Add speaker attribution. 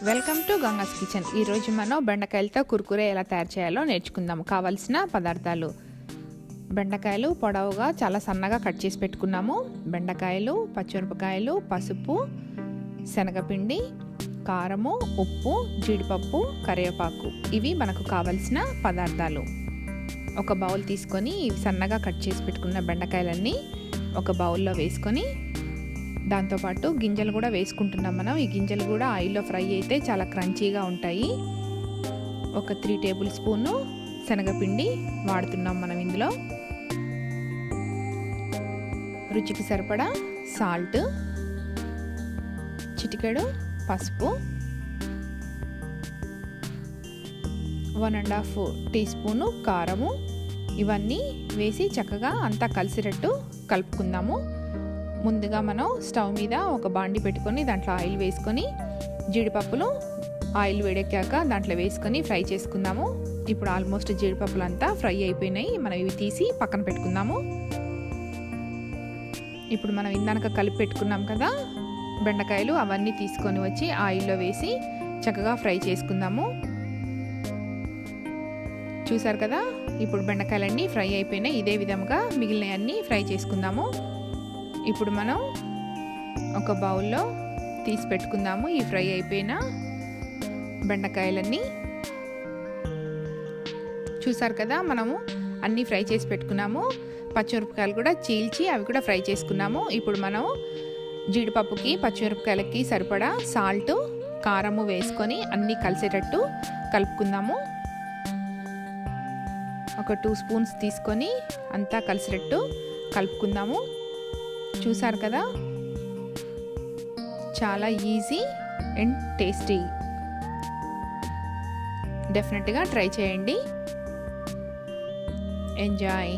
Speaker 1: Welcome to Ganga's kitchen. ఈరోజు మనం బెండకాయలతో కుర్కురే ఎలా తయారు చేయాలో నేర్చుకుందాం. కావాల్సిన పదార్థాలు: బెండకాయలు పొడవుగా చాలా సన్నగా కట్ చేసి పెట్టుకున్నాము, బెండకాయలు, పచ్చిమిరపకాయలు, పసుపు, శనగపిండి, కారము, ఉప్పు, జీడిపప్పు, కరివేపాకు. ఇవి మనకు కావలసిన పదార్థాలు. ఒక బౌల్ తీసుకొని సన్నగా కట్ చేసి పెట్టుకున్న బెండకాయలన్నీ ఒక బౌల్లో వేసుకొని దాంతోపాటు గింజలు కూడా వేసుకుంటున్నాం. మనం ఈ గింజలు కూడా ఆయిల్లో ఫ్రై అయితే చాలా క్రంచీగా ఉంటాయి. ఒక 3 టేబుల్ స్పూను శనగపిండి వాడుతున్నాం మనం ఇందులో. రుచికి సరిపడా సాల్ట్, చిటికెడు పసుపు, 1.5 టీ స్పూను కారము. ఇవన్నీ వేసి చక్కగా అంతా కలిసేటట్టు కలుపుకుందాము. ముందుగా మనం స్టవ్ మీద ఒక బాండి పెట్టుకొని దాంట్లో ఆయిల్ వేసుకొని జీడిపప్పులు ఆయిల్ వేడెక్కాక దాంట్లో వేసుకొని ఫ్రై చేసుకుందాము. ఇప్పుడు ఆల్మోస్ట్ జీడిపప్పులు అంతా ఫ్రై అయిపోయినాయి. మనం ఇవి తీసి పక్కన పెట్టుకుందాము. ఇప్పుడు మనం ఇందాక కలిపి పెట్టుకున్నాం కదా బెండకాయలు, అవన్నీ తీసుకొని వచ్చి ఆయిల్లో వేసి చక్కగా ఫ్రై చేసుకుందాము. చూసారు కదా, ఇప్పుడు బెండకాయలన్నీ ఫ్రై అయిపోయినాయి. ఇదే విధంగా మిగిలినవన్నీ ఫ్రై చేసుకుందాము. ఇప్పుడు మనం ఒక బౌల్లో తీసి పెట్టుకుందాము ఈ ఫ్రై అయిపోయిన బెండకాయలన్నీ. చూసారు కదా, మనము అన్నీ ఫ్రై చేసి పెట్టుకున్నాము. పచ్చిమిరపకాయలు కూడా చీల్చి అవి కూడా ఫ్రై చేసుకున్నాము. ఇప్పుడు మనం జీడిపప్పుకి పచ్చిమిరపకాయలకి సరిపడా సాల్ట్, కారము వేసుకొని అన్నీ కలిసేటట్టు కలుపుకుందాము. ఒక 2 స్పూన్స్ తీసుకొని అంతా కలిసేటట్టు కలుపుకుందాము. చూసారు కదా, చాలా ఈజీ అండ్ టేస్టీ. డెఫినెట్గా ట్రై చేయండి. ఎంజాయ్.